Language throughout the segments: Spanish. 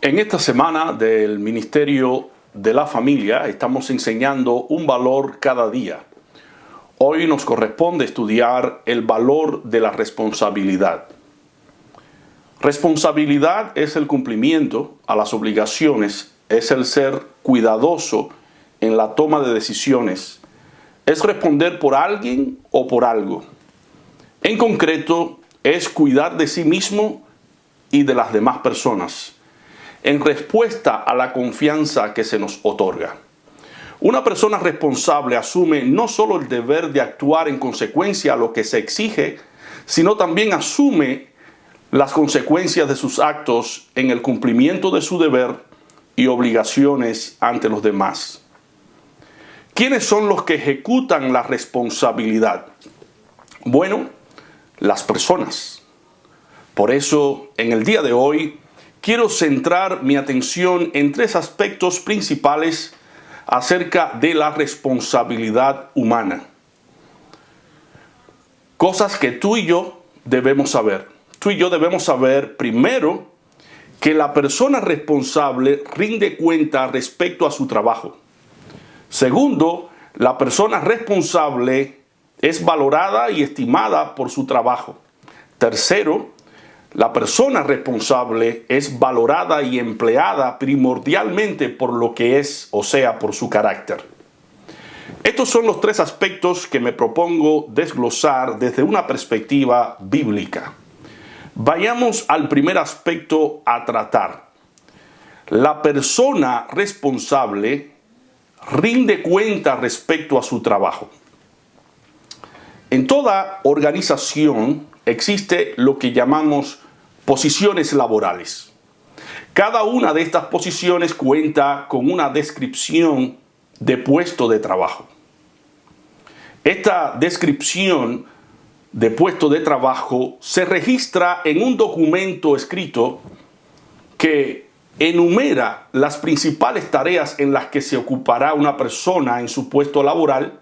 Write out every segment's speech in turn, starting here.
En esta semana del Ministerio de la Familia estamos enseñando un valor cada día. Hoy nos corresponde estudiar el valor de la responsabilidad. Responsabilidad es el cumplimiento a las obligaciones, es el ser cuidadoso en la toma de decisiones, es responder por alguien o por algo. En concreto, es cuidar de sí mismo y de las demás personas, en respuesta a la confianza que se nos otorga. Una persona responsable asume no solo el deber de actuar en consecuencia a lo que se exige, sino también asume las consecuencias de sus actos en el cumplimiento de su deber y obligaciones ante los demás. ¿Quiénes son los que ejecutan la responsabilidad? Bueno, las personas. Por eso, en el día de hoy, quiero centrar mi atención en tres aspectos principales acerca de la responsabilidad humana. Cosas que tú y yo debemos saber. Tú y yo debemos saber, primero, que la persona responsable rinde cuenta respecto a su trabajo. Segundo, la persona responsable es valorada y estimada por su trabajo. Tercero, la persona responsable es valorada y empleada primordialmente por lo que es, o sea, por su carácter. Estos son los tres aspectos que me propongo desglosar desde una perspectiva bíblica. Vayamos al primer aspecto a tratar. La persona responsable rinde cuenta respecto a su trabajo. En toda organización existe lo que llamamos posiciones laborales. Cada una de estas posiciones cuenta con una descripción de puesto de trabajo. Esta descripción de puesto de trabajo se registra en un documento escrito que enumera las principales tareas en las que se ocupará una persona en su puesto laboral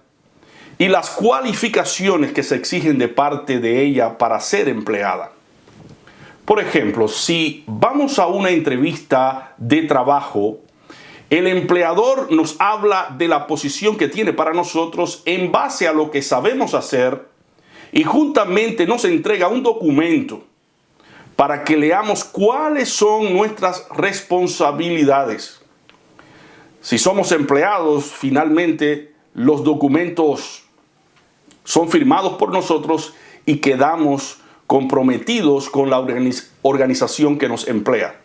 y las cualificaciones que se exigen de parte de ella para ser empleada. Por ejemplo, si vamos a una entrevista de trabajo, el empleador nos habla de la posición que tiene para nosotros en base a lo que sabemos hacer y juntamente nos entrega un documento para que leamos cuáles son nuestras responsabilidades. Si somos empleados, finalmente los documentos son firmados por nosotros y quedamos comprometidos con la organización que nos emplea.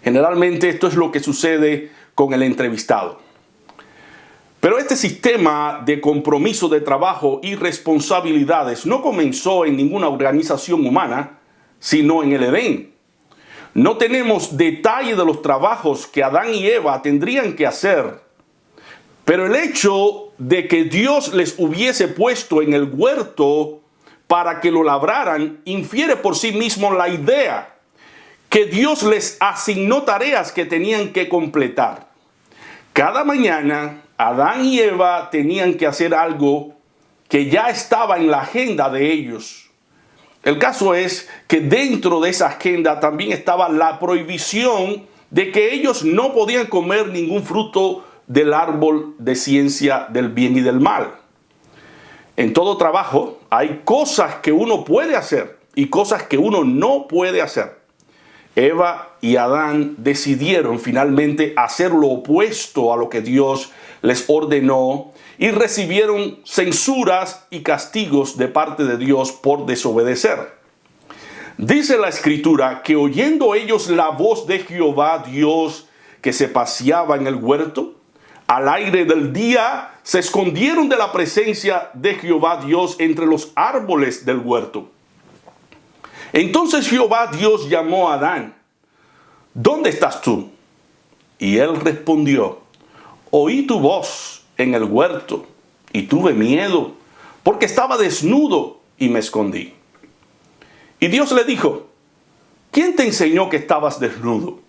Generalmente esto es lo que sucede con el entrevistado. Pero este sistema de compromiso de trabajo y responsabilidades no comenzó en ninguna organización humana, sino en el Edén. No tenemos detalle de los trabajos que Adán y Eva tendrían que hacer, pero el hecho de que Dios les hubiese puesto en el huerto para que lo labraran infiere por sí mismo la idea que Dios les asignó tareas que tenían que completar. Cada mañana Adán y Eva tenían que hacer algo que ya estaba en la agenda de ellos. El caso es que dentro de esa agenda también estaba la prohibición de que ellos no podían comer ningún fruto del árbol de ciencia del bien y del mal. En todo trabajo hay cosas que uno puede hacer y cosas que uno no puede hacer. Eva y Adán decidieron finalmente hacer lo opuesto a lo que Dios les ordenó y recibieron censuras y castigos de parte de Dios por desobedecer. Dice la Escritura que oyendo ellos la voz de Jehová Dios que se paseaba en el huerto, al aire del día se escondieron de la presencia de Jehová Dios entre los árboles del huerto. Entonces Jehová Dios llamó a Adán: ¿dónde estás tú? Y él respondió: oí tu voz en el huerto y tuve miedo, porque estaba desnudo y me escondí. Y Dios le dijo: ¿quién te enseñó que estabas desnudo?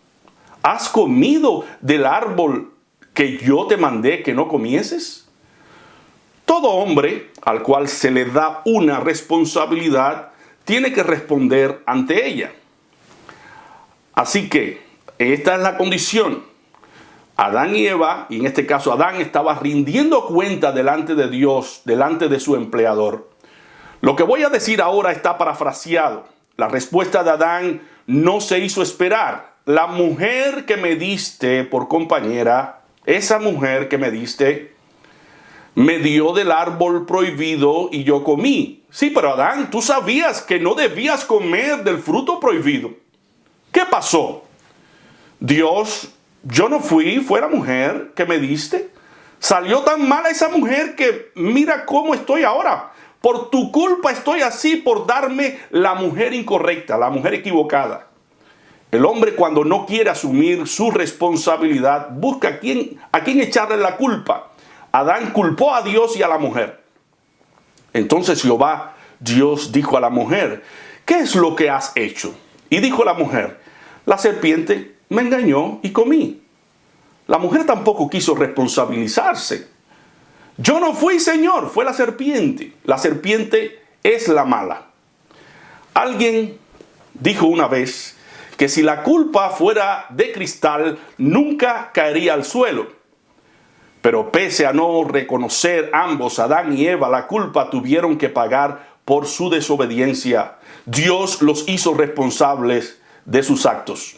¿Has comido del árbol que yo te mandé que no comieses? Todo hombre al cual se le da una responsabilidad tiene que responder ante ella. Así que Esta es la condición. Adán y Eva, y en este caso Adán, estaba rindiendo cuenta delante de Dios, delante de su empleador. Lo que voy a decir ahora está parafraseado. La respuesta de Adán no se hizo esperar. La mujer que me diste por compañera, esa mujer que me diste, me dio del árbol prohibido y yo comí. Sí, pero Adán, tú sabías que no debías comer del fruto prohibido. ¿Qué pasó? Dios, yo no fui, fue la mujer que me diste. Salió tan mala esa mujer que mira cómo estoy ahora. Por tu culpa estoy así, por darme la mujer incorrecta, la mujer equivocada. El hombre, cuando no quiere asumir su responsabilidad, busca a quién echarle la culpa. Adán culpó a Dios y a la mujer. Entonces Jehová, Dios, dijo a la mujer, ¿qué es lo que has hecho? Y dijo la mujer, la serpiente me engañó y comí. La mujer tampoco quiso responsabilizarse. Yo no fui, Señor, fue la serpiente. La serpiente es la mala. Alguien dijo una vez que si la culpa fuera de cristal, nunca caería al suelo. Pero pese a no reconocer ambos, Adán y Eva, la culpa tuvieron que pagar por su desobediencia. Dios los hizo responsables de sus actos.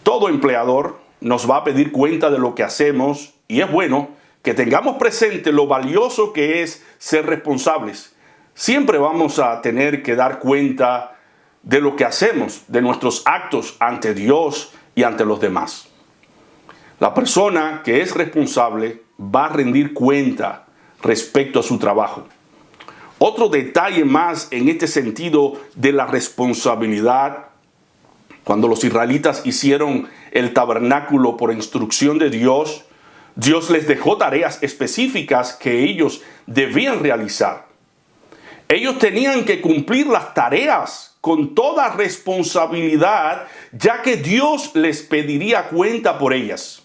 Todo empleador nos va a pedir cuenta de lo que hacemos y es bueno que tengamos presente lo valioso que es ser responsables. Siempre vamos a tener que dar cuenta de lo que hacemos, de nuestros actos ante Dios y ante los demás. La persona que es responsable va a rendir cuenta respecto a su trabajo. Otro detalle más en este sentido de la responsabilidad, cuando los israelitas hicieron el tabernáculo por instrucción de Dios, Dios les dejó tareas específicas que ellos debían realizar. Ellos tenían que cumplir las tareas con toda responsabilidad, ya que Dios les pediría cuenta por ellas.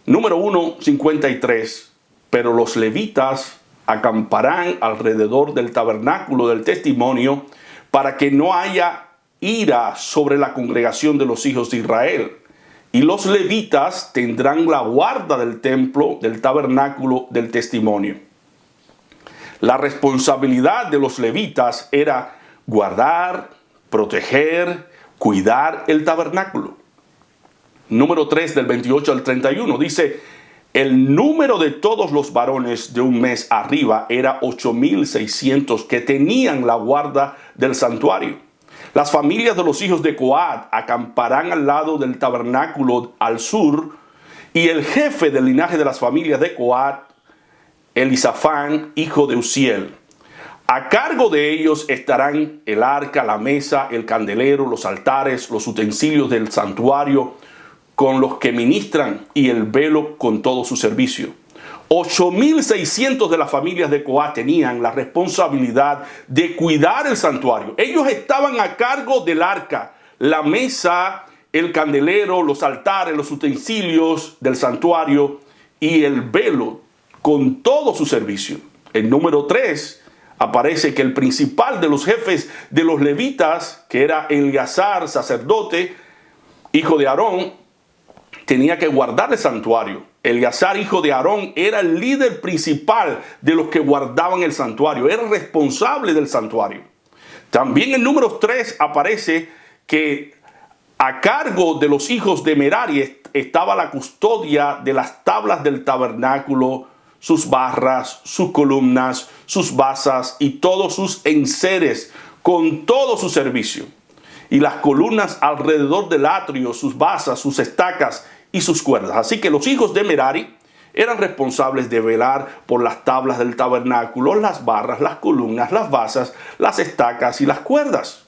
Número 1:53. Pero los levitas acamparán alrededor del tabernáculo del testimonio para que no haya ira sobre la congregación de los hijos de Israel. Y los levitas tendrán la guarda del templo, del tabernáculo del testimonio. La responsabilidad de los levitas era guardar, proteger, cuidar el tabernáculo. Número 3 del 28 al 31 dice, el número de todos los varones de un mes arriba era 8,600 que tenían la guarda del santuario. Las familias de los hijos de Coat acamparán al lado del tabernáculo al sur, y el jefe del linaje de las familias de Coat, Elisafán, hijo de Uziel. A cargo de ellos estarán el arca, la mesa, el candelero, los altares, los utensilios del santuario con los que ministran y el velo con todo su servicio. 8,600 de las familias de Coat tenían la responsabilidad de cuidar el santuario. Ellos estaban a cargo del arca, la mesa, el candelero, los altares, los utensilios del santuario y el velo con todo su servicio. En número 3 aparece que el principal de los jefes de los levitas, que era Eleazar, sacerdote, hijo de Aarón, tenía que guardar el santuario. Eleazar, hijo de Aarón, era el líder principal de los que guardaban el santuario. Era responsable del santuario. También en números 3 aparece que a cargo de los hijos de Merari estaba la custodia de las tablas del tabernáculo, sus barras, sus columnas, sus basas y todos sus enseres con todo su servicio. Y las columnas alrededor del atrio, sus basas, sus estacas y sus cuerdas. Así que los hijos de Merari eran responsables de velar por las tablas del tabernáculo, las barras, las columnas, las basas, las estacas y las cuerdas.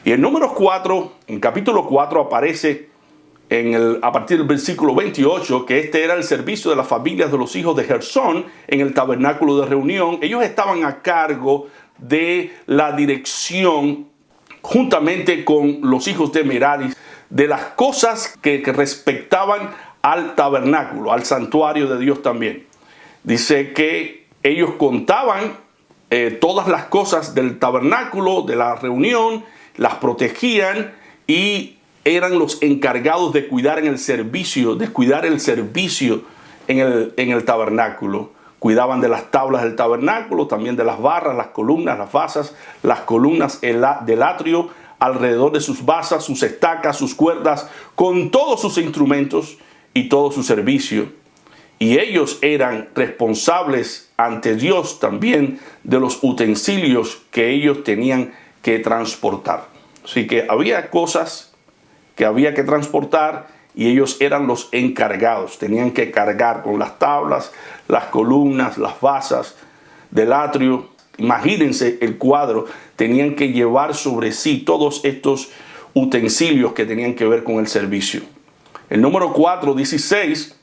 Y en números 4, en capítulo 4 aparece a partir del versículo 28 que este era el servicio de las familias de los hijos de Gersón en el tabernáculo de reunión. Ellos estaban a cargo de la dirección juntamente con los hijos de Merari de las cosas que respectaban al tabernáculo, al santuario de Dios también. Dice que ellos contaban todas las cosas del tabernáculo, de la reunión, las protegían y eran los encargados de cuidar el servicio en el tabernáculo. Cuidaban de las tablas del tabernáculo, también de las barras, las columnas, las basas, las columnas del atrio, alrededor de sus basas, sus estacas, sus cuerdas, con todos sus instrumentos y todo su servicio. Y ellos eran responsables ante Dios también de los utensilios que ellos tenían que transportar. Así que había cosas que había que transportar y ellos eran los encargados. Tenían que cargar con las tablas, las columnas, las basas del atrio. Imagínense el cuadro. Tenían que llevar sobre sí todos estos utensilios que tenían que ver con el servicio. El número 4:16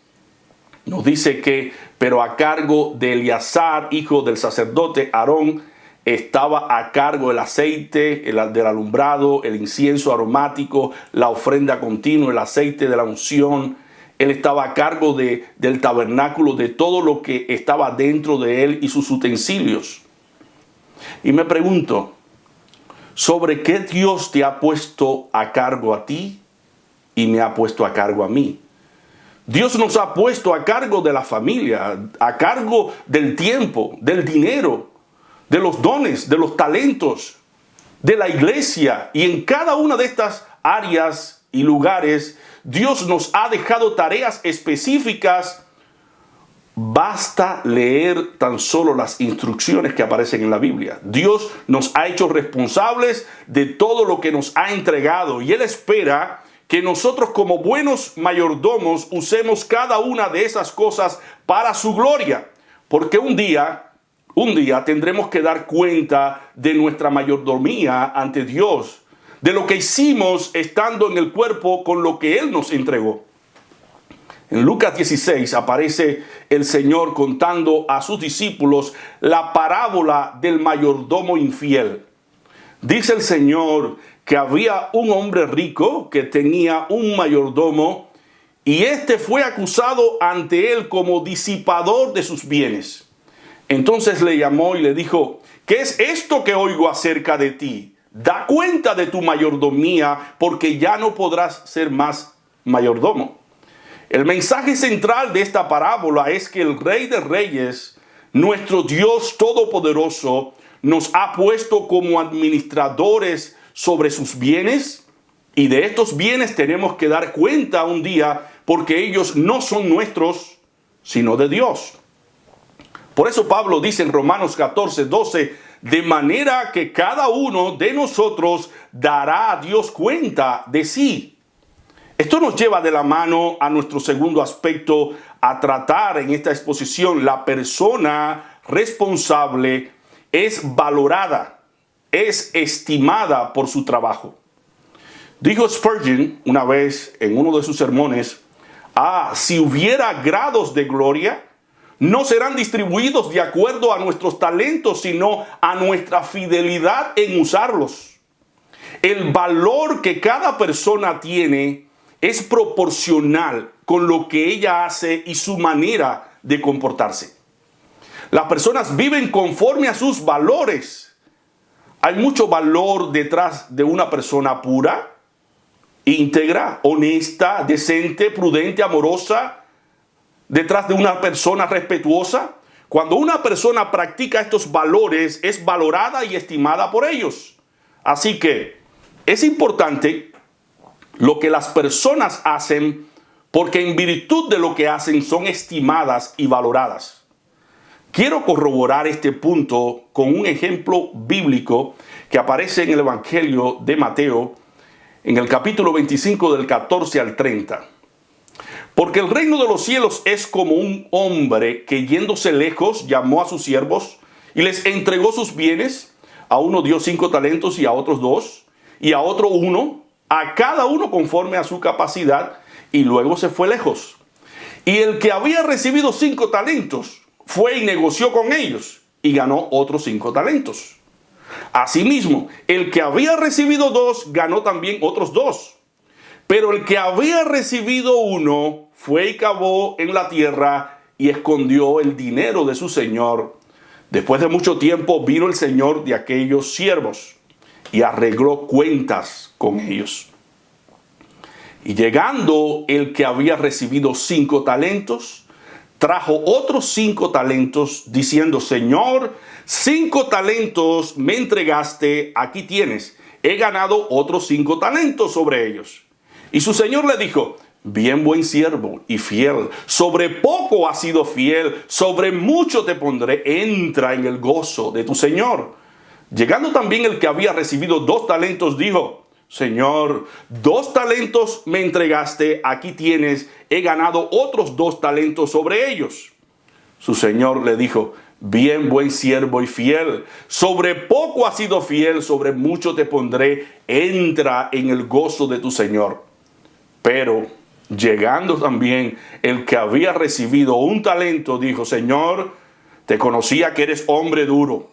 nos dice que, pero a cargo de Eleazar, hijo del sacerdote Aarón, estaba a cargo el aceite del alumbrado, el incienso aromático, la ofrenda continua, el aceite de la unción. Él estaba a cargo del tabernáculo, de todo lo que estaba dentro de él y sus utensilios. Y me pregunto, ¿sobre qué Dios te ha puesto a cargo a ti y me ha puesto a cargo a mí? Dios nos ha puesto a cargo de la familia, a cargo del tiempo, del dinero, de los dones, de los talentos, de la iglesia. Y en cada una de estas áreas y lugares, Dios nos ha dejado tareas específicas. Basta leer tan solo las instrucciones que aparecen en la Biblia. Dios nos ha hecho responsables de todo lo que nos ha entregado. Y Él espera que nosotros como buenos mayordomos usemos cada una de esas cosas para su gloria. Porque un día tendremos que dar cuenta de nuestra mayordomía ante Dios, de lo que hicimos estando en el cuerpo con lo que Él nos entregó. En Lucas 16 aparece el Señor contando a sus discípulos la parábola del mayordomo infiel. Dice el Señor que había un hombre rico que tenía un mayordomo y este fue acusado ante él como disipador de sus bienes. Entonces le llamó y le dijo: ¿qué es esto que oigo acerca de ti? Da cuenta de tu mayordomía, porque ya no podrás ser más mayordomo. El mensaje central de esta parábola es que el Rey de Reyes, nuestro Dios Todopoderoso, nos ha puesto como administradores sobre sus bienes, y de estos bienes tenemos que dar cuenta un día, porque ellos no son nuestros, sino de Dios. Por eso Pablo dice en Romanos 14:12, de manera que cada uno de nosotros dará a Dios cuenta de sí. Esto nos lleva de la mano a nuestro segundo aspecto a tratar en esta exposición. La persona responsable es valorada, es estimada por su trabajo. Dijo Spurgeon una vez en uno de sus sermones: si hubiera grados de gloria, no serán distribuidos de acuerdo a nuestros talentos, sino a nuestra fidelidad en usarlos. El valor que cada persona tiene es proporcional con lo que ella hace y su manera de comportarse. Las personas viven conforme a sus valores. Hay mucho valor detrás de una persona pura, íntegra, honesta, decente, prudente, amorosa, detrás de una persona respetuosa. Cuando una persona practica estos valores, es valorada y estimada por ellos. Así que es importante lo que las personas hacen, porque en virtud de lo que hacen son estimadas y valoradas. Quiero corroborar este punto con un ejemplo bíblico que aparece en el Evangelio de Mateo, en el capítulo 25 del 14 al 30. Porque el reino de los cielos es como un hombre que, yéndose lejos, llamó a sus siervos y les entregó sus bienes. A uno dio 5 talentos y a otros 2, y a otro 1, a cada uno conforme a su capacidad, y luego se fue lejos. Y el que había recibido 5 talentos fue y negoció con ellos y ganó otros 5 talentos. Asimismo, el que había recibido 2 ganó también otros 2. Pero el que había recibido 1 fue y cavó en la tierra y escondió el dinero de su señor. Después de mucho tiempo vino el señor de aquellos siervos y arregló cuentas con ellos. Y llegando el que había recibido 5 talentos, trajo otros 5 talentos, diciendo: Señor, 5 talentos me entregaste, aquí tienes. He ganado otros 5 talentos sobre ellos. Y su señor le dijo: bien, buen siervo y fiel, sobre poco has sido fiel, sobre mucho te pondré, entra en el gozo de tu señor. Llegando también el que había recibido 2 talentos, dijo: Señor, 2 talentos me entregaste, aquí tienes, he ganado otros 2 talentos sobre ellos. Su señor le dijo: bien, buen siervo y fiel, sobre poco has sido fiel, sobre mucho te pondré, entra en el gozo de tu señor. Pero llegando también el que había recibido 1 talento, dijo: Señor, te conocía que eres hombre duro,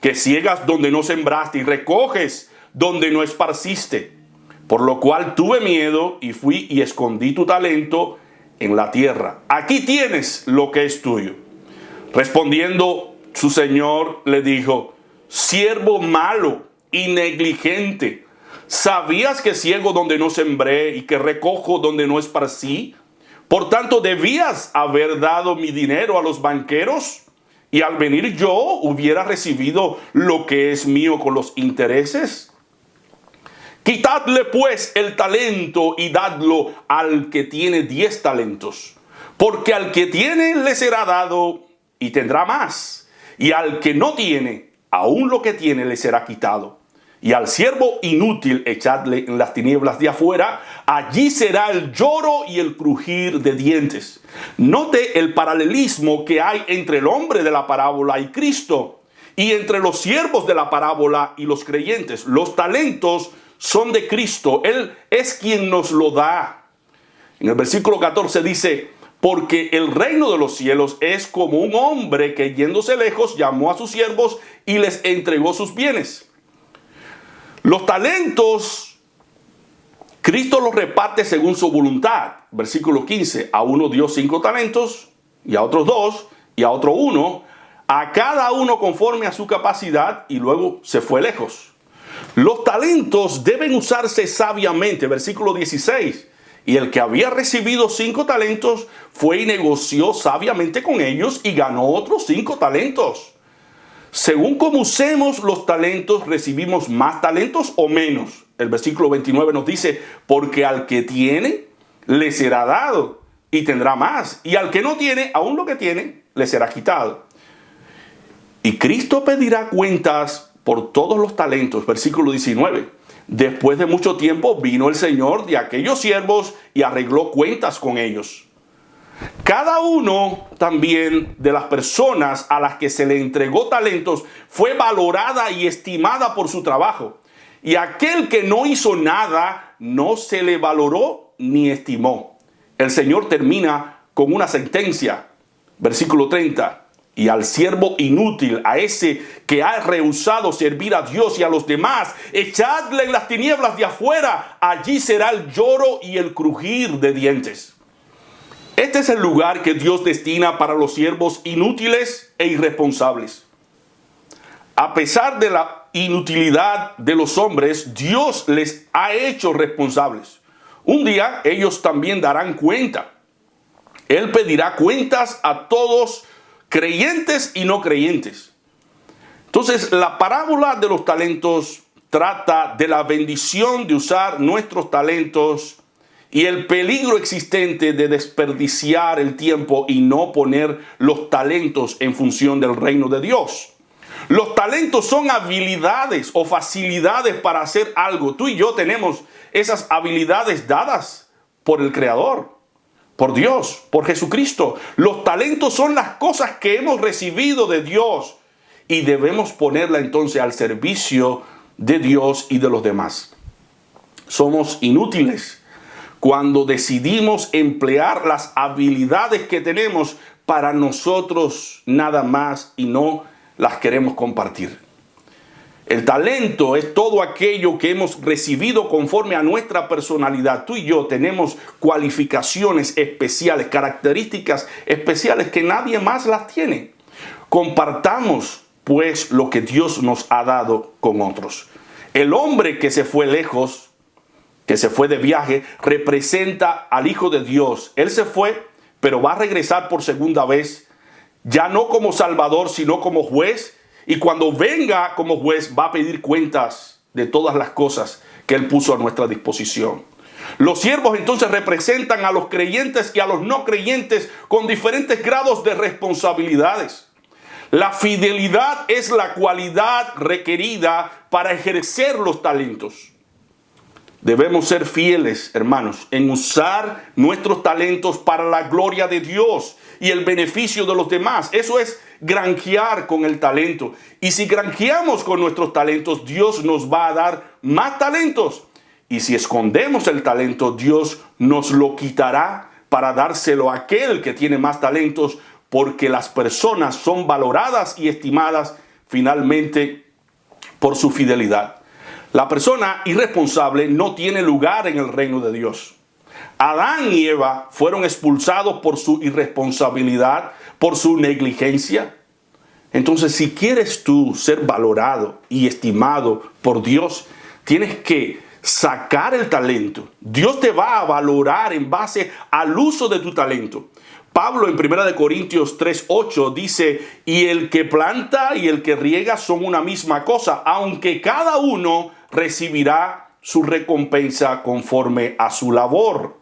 que ciegas donde no sembraste y recoges donde no esparciste. Por lo cual tuve miedo y fui y escondí tu talento en la tierra. Aquí tienes lo que es tuyo. Respondiendo su señor le dijo: siervo malo y negligente, ¿sabías que ciego donde no sembré y que recojo donde no esparcí? Por tanto, debías haber dado mi dinero a los banqueros, y al venir yo hubiera recibido lo que es mío con los intereses. Quitadle pues el talento y dadlo al que tiene 10 talentos, porque al que tiene le será dado y tendrá más, y al que no tiene, aún lo que tiene le será quitado. Y al siervo inútil echadle en las tinieblas de afuera, allí será el lloro y el crujir de dientes. Note el paralelismo que hay entre el hombre de la parábola y Cristo, y entre los siervos de la parábola y los creyentes. Los talentos son de Cristo, Él es quien nos lo da. En el versículo 14 dice: porque el reino de los cielos es como un hombre que, yéndose lejos, llamó a sus siervos y les entregó sus bienes. Los talentos, Cristo los reparte según su voluntad. Versículo 15, a uno dio 5 talentos, y a otros 2, y a otro 1, a cada uno conforme a su capacidad, y luego se fue lejos. Los talentos deben usarse sabiamente. Versículo 16. Y el que había recibido 5 talentos fue y negoció sabiamente con ellos y ganó otros 5 talentos. Según como usemos los talentos, recibimos más talentos o menos. El versículo 29 nos dice: porque al que tiene, le será dado y tendrá más. Y al que no tiene, aún lo que tiene, le será quitado. Y Cristo pedirá cuentas por todos los talentos. Versículo 19. Después de mucho tiempo vino el Señor de aquellos siervos y arregló cuentas con ellos. Cada uno también de las personas a las que se le entregó talentos fue valorada y estimada por su trabajo. Y aquel que no hizo nada no se le valoró ni estimó. El Señor termina con una sentencia. Versículo 30. Y al siervo inútil, a ese que ha rehusado servir a Dios y a los demás, echadle en las tinieblas de afuera, allí será el lloro y el crujir de dientes. Este es el lugar que Dios destina para los siervos inútiles e irresponsables. A pesar de la inutilidad de los hombres, Dios les ha hecho responsables. Un día ellos también darán cuenta. Él pedirá cuentas a todos, creyentes y no creyentes. Entonces, la parábola de los talentos trata de la bendición de usar nuestros talentos y el peligro existente de desperdiciar el tiempo y no poner los talentos en función del reino de Dios. Los talentos son habilidades o facilidades para hacer algo. Tú y yo tenemos esas habilidades dadas por el Creador, por Dios, por Jesucristo. Los talentos son las cosas que hemos recibido de Dios y debemos ponerla entonces al servicio de Dios y de los demás. Somos inútiles cuando decidimos emplear las habilidades que tenemos para nosotros nada más y no las queremos compartir. El talento es todo aquello que hemos recibido conforme a nuestra personalidad. Tú y yo tenemos cualificaciones especiales, características especiales que nadie más las tiene. Compartamos, pues, lo que Dios nos ha dado con otros. El hombre que se fue lejos que se fue de viaje, representa al Hijo de Dios. Él se fue, pero va a regresar por segunda vez, ya no como Salvador, sino como juez. Y cuando venga como juez, va a pedir cuentas de todas las cosas que Él puso a nuestra disposición. Los siervos entonces representan a los creyentes y a los no creyentes con diferentes grados de responsabilidades. La fidelidad es la cualidad requerida para ejercer los talentos. Debemos ser fieles, hermanos, en usar nuestros talentos para la gloria de Dios y el beneficio de los demás. Eso es granjear con el talento. Y si granjeamos con nuestros talentos, Dios nos va a dar más talentos. Y si escondemos el talento, Dios nos lo quitará para dárselo a aquel que tiene más talentos, porque las personas son valoradas y estimadas finalmente por su fidelidad. La persona irresponsable no tiene lugar en el reino de Dios. Adán y Eva fueron expulsados por su irresponsabilidad, por su negligencia. Entonces, si quieres tú ser valorado y estimado por Dios, tienes que sacar el talento. Dios te va a valorar en base al uso de tu talento. Pablo en 1 Corintios 3:8 dice, y el que planta y el que riega son una misma cosa, aunque cada uno recibirá su recompensa conforme a su labor.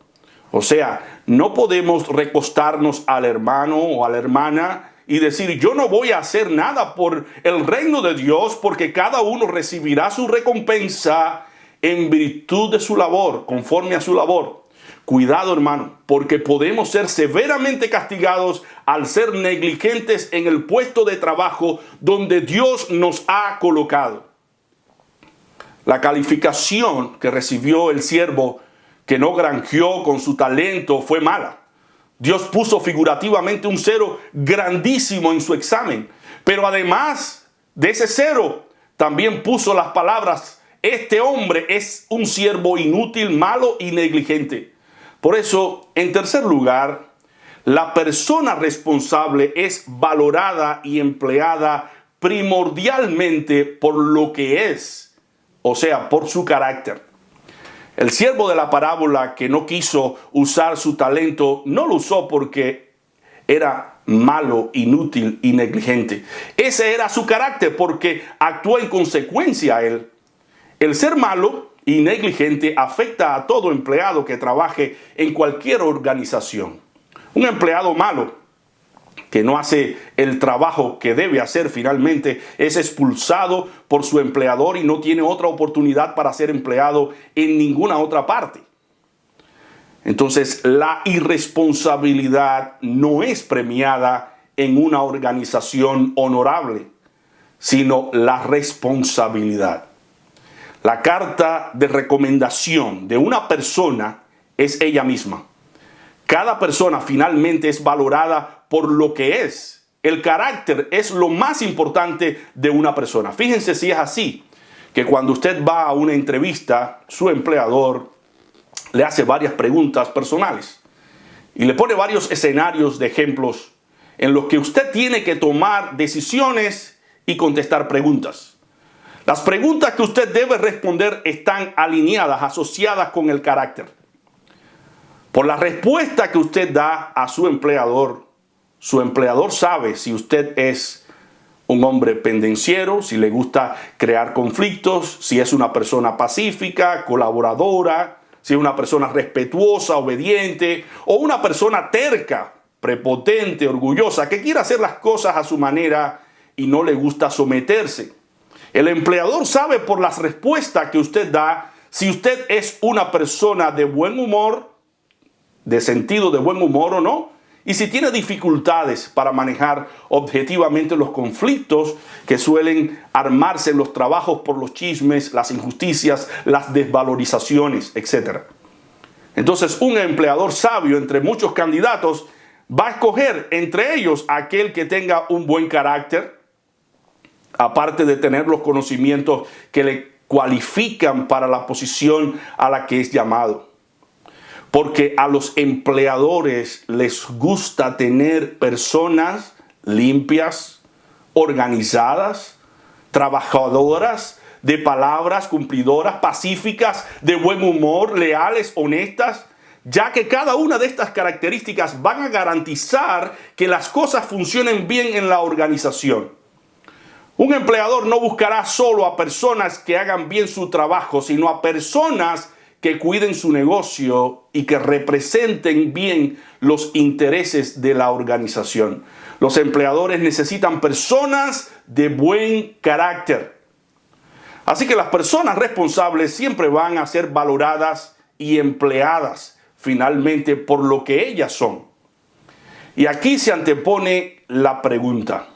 O sea, no podemos recostarnos al hermano o a la hermana y decir, yo no voy a hacer nada por el reino de Dios, porque cada uno recibirá su recompensa en virtud de su labor, conforme a su labor. Cuidado, hermano, porque podemos ser severamente castigados al ser negligentes en el puesto de trabajo donde Dios nos ha colocado. La calificación que recibió el siervo que no granjeó con su talento fue mala. Dios puso figurativamente un 0 grandísimo en su examen. Pero además de ese 0, también puso las palabras, este hombre es un siervo inútil, malo y negligente. Por eso, en tercer lugar, la persona responsable es valorada y empleada primordialmente por lo que es, o sea, por su carácter. El siervo de la parábola que no quiso usar su talento, no lo usó porque era malo, inútil y negligente. Ese era su carácter, porque actuó en consecuencia a él. El ser malo y negligente afecta a todo empleado que trabaje en cualquier organización. Un empleado malo que no hace el trabajo que debe hacer finalmente es expulsado por su empleador y no tiene otra oportunidad para ser empleado en ninguna otra parte. Entonces, la irresponsabilidad no es premiada en una organización honorable, sino la responsabilidad. La carta de recomendación de una persona es ella misma. Cada persona finalmente es valorada por lo que es. El carácter es lo más importante de una persona. Fíjense si es así, que cuando usted va a una entrevista, su empleador le hace varias preguntas personales y le pone varios escenarios de ejemplos en los que usted tiene que tomar decisiones y contestar preguntas. Las preguntas que usted debe responder están alineadas, asociadas con el carácter. Por la respuesta que usted da a su empleador sabe si usted es un hombre pendenciero, si le gusta crear conflictos, si es una persona pacífica, colaboradora, si es una persona respetuosa, obediente, o una persona terca, prepotente, orgullosa, que quiere hacer las cosas a su manera y no le gusta someterse. El empleador sabe por las respuestas que usted da si usted es una persona de buen humor, de sentido de buen humor o no, y si tiene dificultades para manejar objetivamente los conflictos que suelen armarse en los trabajos por los chismes, las injusticias, las desvalorizaciones, etc. Entonces, un empleador sabio entre muchos candidatos va a escoger entre ellos aquel que tenga un buen carácter, aparte de tener los conocimientos que le cualifican para la posición a la que es llamado. Porque a los empleadores les gusta tener personas limpias, organizadas, trabajadoras, de palabras, cumplidoras, pacíficas, de buen humor, leales, honestas, ya que cada una de estas características van a garantizar que las cosas funcionen bien en la organización. Un empleador no buscará solo a personas que hagan bien su trabajo, sino a personas que cuiden su negocio y que representen bien los intereses de la organización. Los empleadores necesitan personas de buen carácter. Así que las personas responsables siempre van a ser valoradas y empleadas finalmente por lo que ellas son. Y aquí se antepone la pregunta.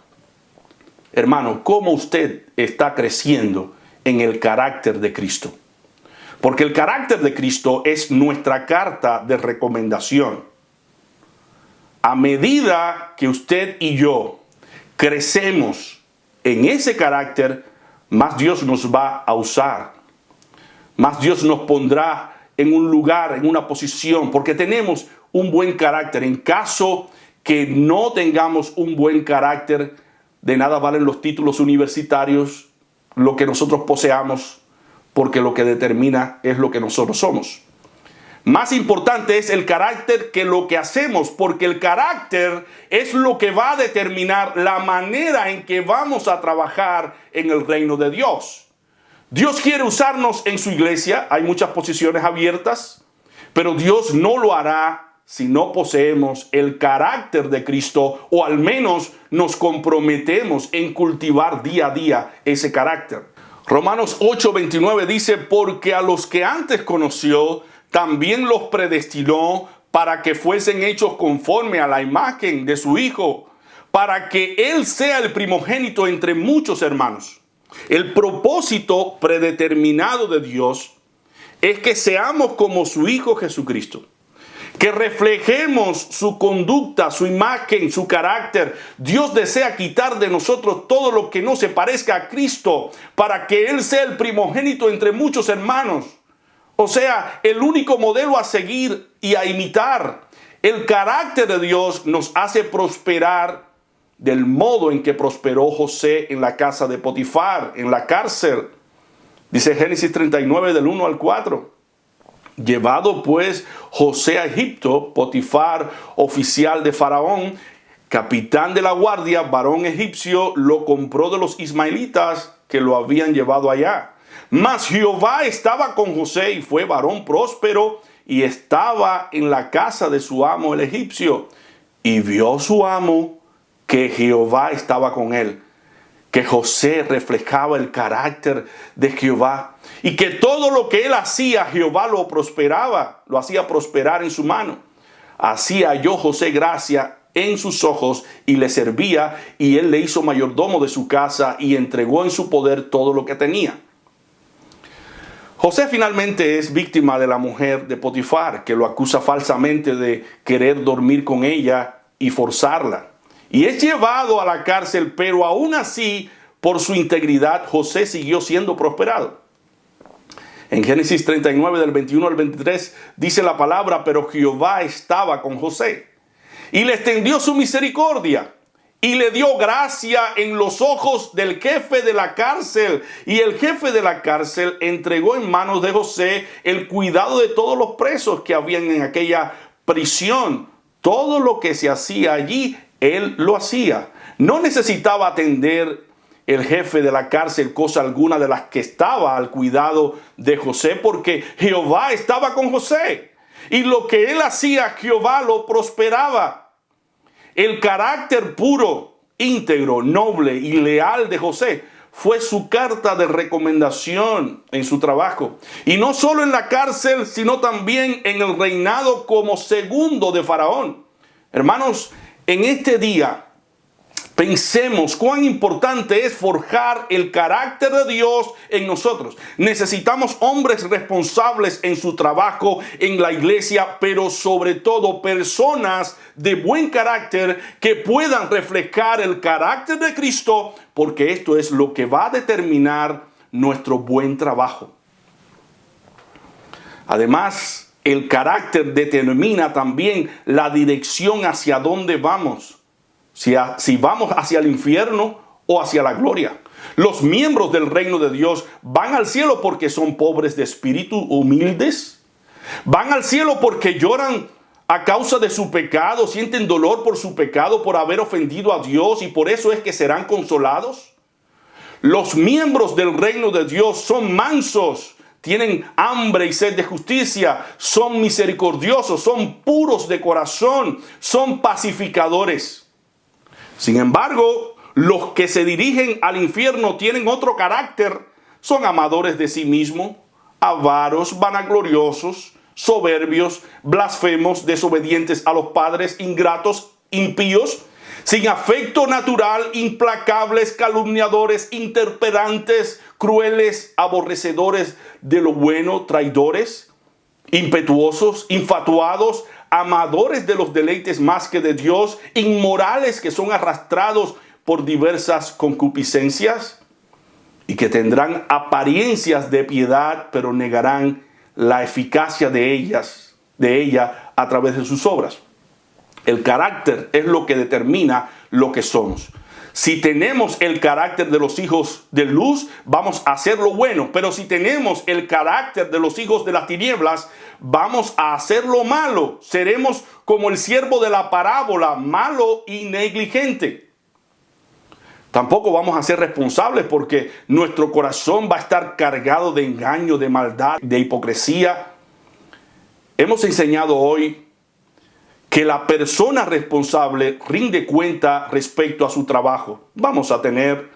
Hermano, ¿cómo usted está creciendo en el carácter de Cristo? Porque el carácter de Cristo es nuestra carta de recomendación. A medida que usted y yo crecemos en ese carácter, más Dios nos va a usar. Más Dios nos pondrá en un lugar, en una posición, porque tenemos un buen carácter. En caso que no tengamos un buen carácter, de nada valen los títulos universitarios, lo que nosotros poseamos, porque lo que determina es lo que nosotros somos. Más importante es el carácter que lo que hacemos, porque el carácter es lo que va a determinar la manera en que vamos a trabajar en el reino de Dios. Dios quiere usarnos en su iglesia, hay muchas posiciones abiertas, pero Dios no lo hará si no poseemos el carácter de Cristo, o al menos nos comprometemos en cultivar día a día ese carácter. Romanos 8:29 dice, porque a los que antes conoció, también los predestinó para que fuesen hechos conforme a la imagen de su Hijo, para que Él sea el primogénito entre muchos hermanos. El propósito predeterminado de Dios es que seamos como su Hijo Jesucristo, que reflejemos su conducta, su imagen, su carácter. Dios desea quitar de nosotros todo lo que no se parezca a Cristo, para que Él sea el primogénito entre muchos hermanos. O sea, el único modelo a seguir y a imitar. El carácter de Dios nos hace prosperar del modo en que prosperó José en la casa de Potifar, en la cárcel. Dice Génesis 39 del 1 al 4. Llevado pues José a Egipto, Potifar, oficial de Faraón, capitán de la guardia, varón egipcio, lo compró de los ismaelitas que lo habían llevado allá. Mas Jehová estaba con José y fue varón próspero y estaba en la casa de su amo el egipcio. Y vio su amo que Jehová estaba con él, que José reflejaba el carácter de Jehová y que todo lo que él hacía, Jehová lo prosperaba, lo hacía prosperar en su mano. Así halló José gracia en sus ojos y le servía, y él le hizo mayordomo de su casa y entregó en su poder todo lo que tenía. José finalmente es víctima de la mujer de Potifar, que lo acusa falsamente de querer dormir con ella y forzarla. Y es llevado a la cárcel, pero aún así, por su integridad, José siguió siendo prosperado. En Génesis 39, del 21 al 23, dice la palabra, pero Jehová estaba con José y le extendió su misericordia y le dio gracia en los ojos del jefe de la cárcel. Y el jefe de la cárcel entregó en manos de José el cuidado de todos los presos que habían en aquella prisión. Todo lo que se hacía allí, él lo hacía. No necesitaba atender el jefe de la cárcel cosa alguna de las que estaba al cuidado de José, porque Jehová estaba con José. Y lo que él hacía, Jehová lo prosperaba. El carácter puro, íntegro, noble y leal de José fue su carta de recomendación en su trabajo. Y no solo en la cárcel, sino también en el reinado como segundo de Faraón. Hermanos, en este día pensemos cuán importante es forjar el carácter de Dios en nosotros. Necesitamos hombres responsables en su trabajo, en la iglesia, pero sobre todo personas de buen carácter que puedan reflejar el carácter de Cristo, porque esto es lo que va a determinar nuestro buen trabajo. Además, el carácter determina también la dirección hacia dónde vamos. Si vamos hacia el infierno o hacia la gloria. Los miembros del reino de Dios van al cielo porque son pobres de espíritu, humildes. Van al cielo porque lloran a causa de su pecado, sienten dolor por su pecado, por haber ofendido a Dios, y por eso es que serán consolados. Los miembros del reino de Dios son mansos, tienen hambre y sed de justicia, son misericordiosos, son puros de corazón, son pacificadores. Sin embargo, los que se dirigen al infierno tienen otro carácter, son amadores de sí mismos, avaros, vanagloriosos, soberbios, blasfemos, desobedientes a los padres, ingratos, impíos, sin afecto natural, implacables, calumniadores, interperantes, crueles, aborrecedores de lo bueno, traidores, impetuosos, infatuados, amadores de los deleites más que de Dios, inmorales, que son arrastrados por diversas concupiscencias, y que tendrán apariencias de piedad, pero negarán la eficacia de ella a través de sus obras. El carácter es lo que determina lo que somos. Si tenemos el carácter de los hijos de luz, vamos a hacer lo bueno. Pero si tenemos el carácter de los hijos de las tinieblas, vamos a hacer lo malo. Seremos como el siervo de la parábola, malo y negligente. Tampoco vamos a ser responsables porque nuestro corazón va a estar cargado de engaño, de maldad, de hipocresía. Hemos enseñado hoy que la persona responsable rinde cuenta respecto a su trabajo. Vamos a tener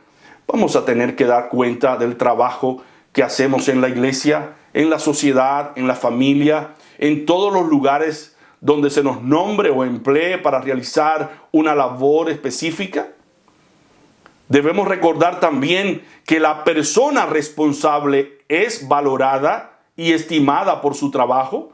que dar cuenta del trabajo que hacemos en la iglesia, en la sociedad, en la familia, en todos los lugares donde se nos nombre o emplee para realizar una labor específica. Debemos recordar también que la persona responsable es valorada y estimada por su trabajo.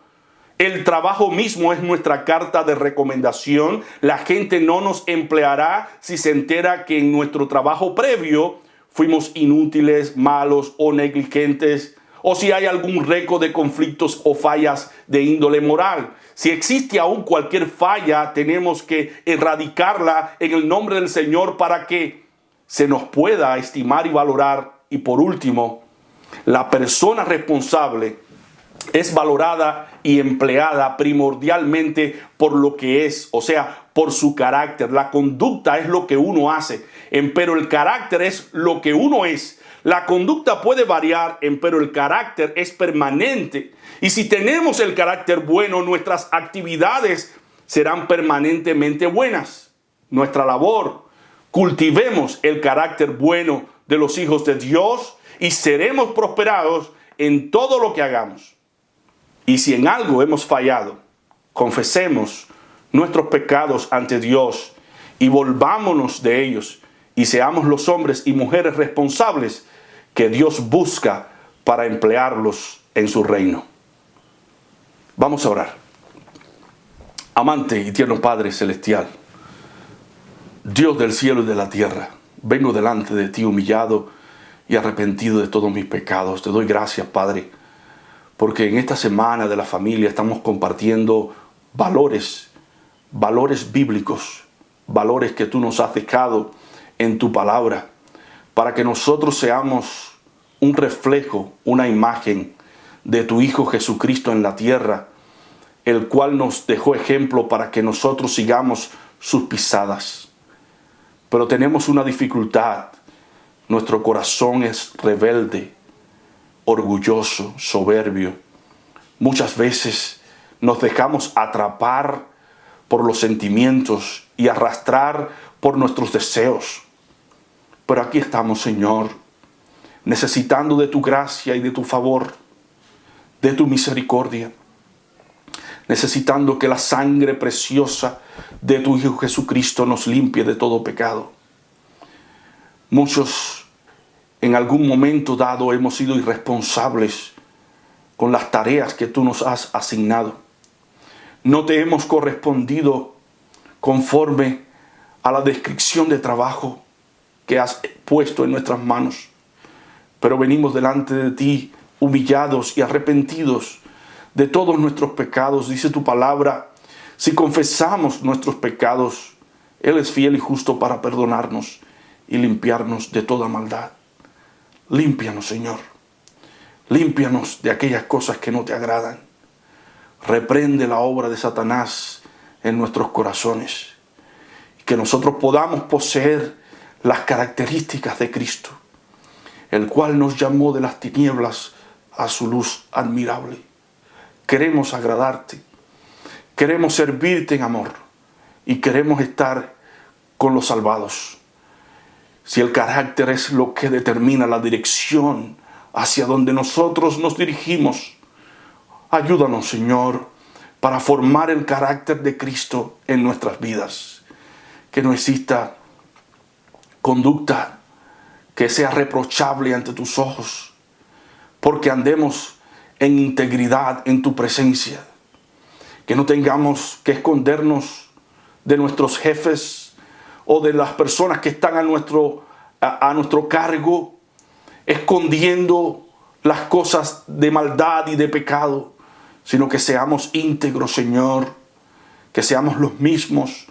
El trabajo mismo es nuestra carta de recomendación. La gente no nos empleará si se entera que en nuestro trabajo previo fuimos inútiles, malos o negligentes, o si hay algún récord de conflictos o fallas de índole moral. Si existe aún cualquier falla, tenemos que erradicarla en el nombre del Señor para que se nos pueda estimar y valorar. Y por último, la persona responsable es valorada y empleada primordialmente por lo que es, o sea, por su carácter. La conducta es lo que uno hace, pero el carácter es lo que uno es. La conducta puede variar, pero el carácter es permanente. Y si tenemos el carácter bueno, nuestras actividades serán permanentemente buenas. Nuestra labor, cultivemos el carácter bueno de los hijos de Dios y seremos prosperados en todo lo que hagamos. Y si en algo hemos fallado, confesemos nuestros pecados ante Dios y volvámonos de ellos y seamos los hombres y mujeres responsables que Dios busca para emplearlos en su reino. Vamos a orar. Amante y tierno Padre Celestial, Dios del cielo y de la tierra, vengo delante de ti humillado y arrepentido de todos mis pecados. Te doy gracias, Padre, porque en esta semana de la familia estamos compartiendo valores bíblicos, valores que tú nos has dejado en tu palabra, para que nosotros seamos un reflejo, una imagen de tu Hijo Jesucristo en la tierra, el cual nos dejó ejemplo para que nosotros sigamos sus pisadas. Pero tenemos una dificultad. Nuestro corazón es rebelde, orgulloso, soberbio. Muchas veces nos dejamos atrapar por los sentimientos y arrastrar por nuestros deseos. Pero aquí estamos, Señor, necesitando de tu gracia y de tu favor, de tu misericordia, necesitando que la sangre preciosa de tu Hijo Jesucristo nos limpie de todo pecado. Muchos en algún momento dado hemos sido irresponsables con las tareas que tú nos has asignado. No te hemos correspondido conforme a la descripción de trabajo que has puesto en nuestras manos. Pero venimos delante de ti humillados y arrepentidos de todos nuestros pecados. Dice tu palabra, si confesamos nuestros pecados, Él es fiel y justo para perdonarnos y limpiarnos de toda maldad. Límpianos, Señor. Límpianos de aquellas cosas que no te agradan. Reprende la obra de Satanás en nuestros corazones. Y que nosotros podamos poseer las características de Cristo, el cual nos llamó de las tinieblas a su luz admirable. Queremos agradarte. Queremos servirte en amor. Y queremos estar con los salvados. Si el carácter es lo que determina la dirección hacia donde nosotros nos dirigimos, ayúdanos, Señor, para formar el carácter de Cristo en nuestras vidas. Que no exista conducta que sea reprochable ante tus ojos, porque andemos en integridad en tu presencia. Que no tengamos que escondernos de nuestros jefes o de las personas que están a nuestro cargo, escondiendo las cosas de maldad y de pecado, sino que seamos íntegros, Señor, que seamos los mismos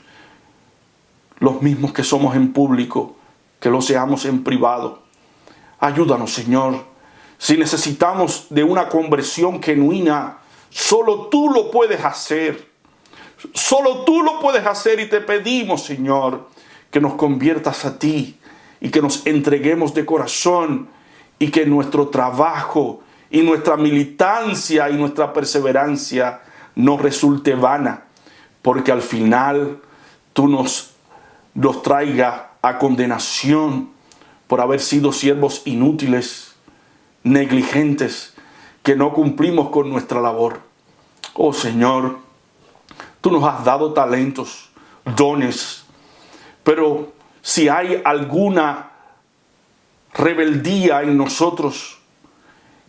que somos en público, que lo seamos en privado. Ayúdanos, Señor. Si necesitamos de una conversión genuina, solo tú lo puedes hacer. Solo tú lo puedes hacer y te pedimos, Señor, que nos conviertas a ti y que nos entreguemos de corazón y que nuestro trabajo y nuestra militancia y nuestra perseverancia no resulte vana, porque al final tú nos traiga a condenación por haber sido siervos inútiles, negligentes, que no cumplimos con nuestra labor. Oh Señor, tú nos has dado talentos, dones, pero si hay alguna rebeldía en nosotros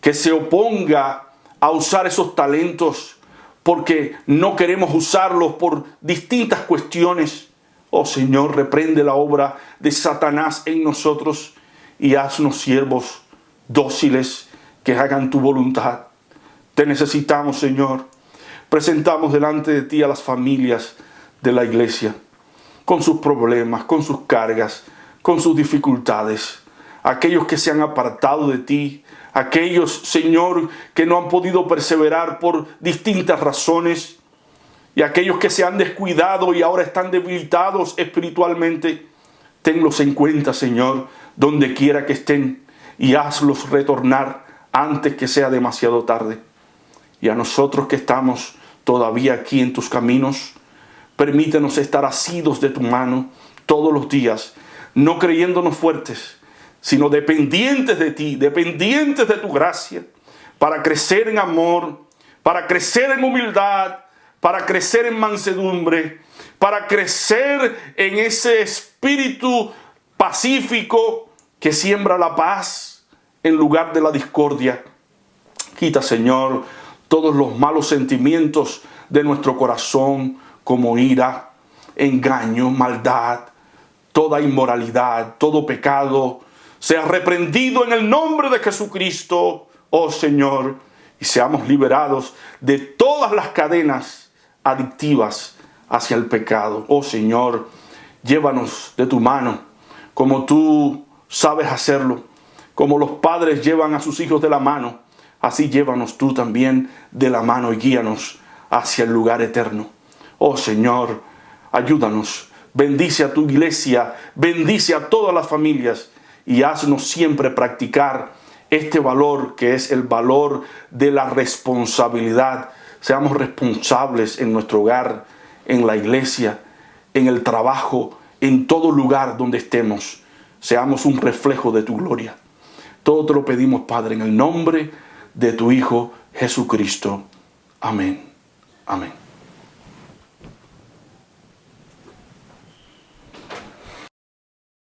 que se oponga a usar esos talentos porque no queremos usarlos por distintas cuestiones, oh Señor, reprende la obra de Satanás en nosotros y haznos siervos dóciles que hagan tu voluntad. Te necesitamos, Señor. Presentamos delante de ti a las familias de la iglesia, con sus problemas, con sus cargas, con sus dificultades. Aquellos que se han apartado de ti, aquellos, Señor, que no han podido perseverar por distintas razones, y aquellos que se han descuidado y ahora están debilitados espiritualmente, tenlos en cuenta, Señor, donde quiera que estén, y hazlos retornar antes que sea demasiado tarde. Y a nosotros que estamos todavía aquí en tus caminos, permítenos estar asidos de tu mano todos los días, no creyéndonos fuertes, sino dependientes de ti, dependientes de tu gracia, para crecer en amor, para crecer en humildad, para crecer en mansedumbre, para crecer en ese espíritu pacífico que siembra la paz en lugar de la discordia. Quita, Señor, todos los malos sentimientos de nuestro corazón, como ira, engaño, maldad, toda inmoralidad, todo pecado, sea reprendido en el nombre de Jesucristo, oh Señor, y seamos liberados de todas las cadenas adictivas hacia el pecado. Oh Señor, llévanos de tu mano, como tú sabes hacerlo, como los padres llevan a sus hijos de la mano, así llévanos tú también de la mano y guíanos hacia el lugar eterno. Oh Señor, ayúdanos, bendice a tu iglesia, bendice a todas las familias y haznos siempre practicar este valor que es el valor de la responsabilidad. Seamos responsables en nuestro hogar, en la iglesia, en el trabajo, en todo lugar donde estemos. Seamos un reflejo de tu gloria. Todo te lo pedimos, Padre, en el nombre de tu Hijo Jesucristo. Amén. Amén.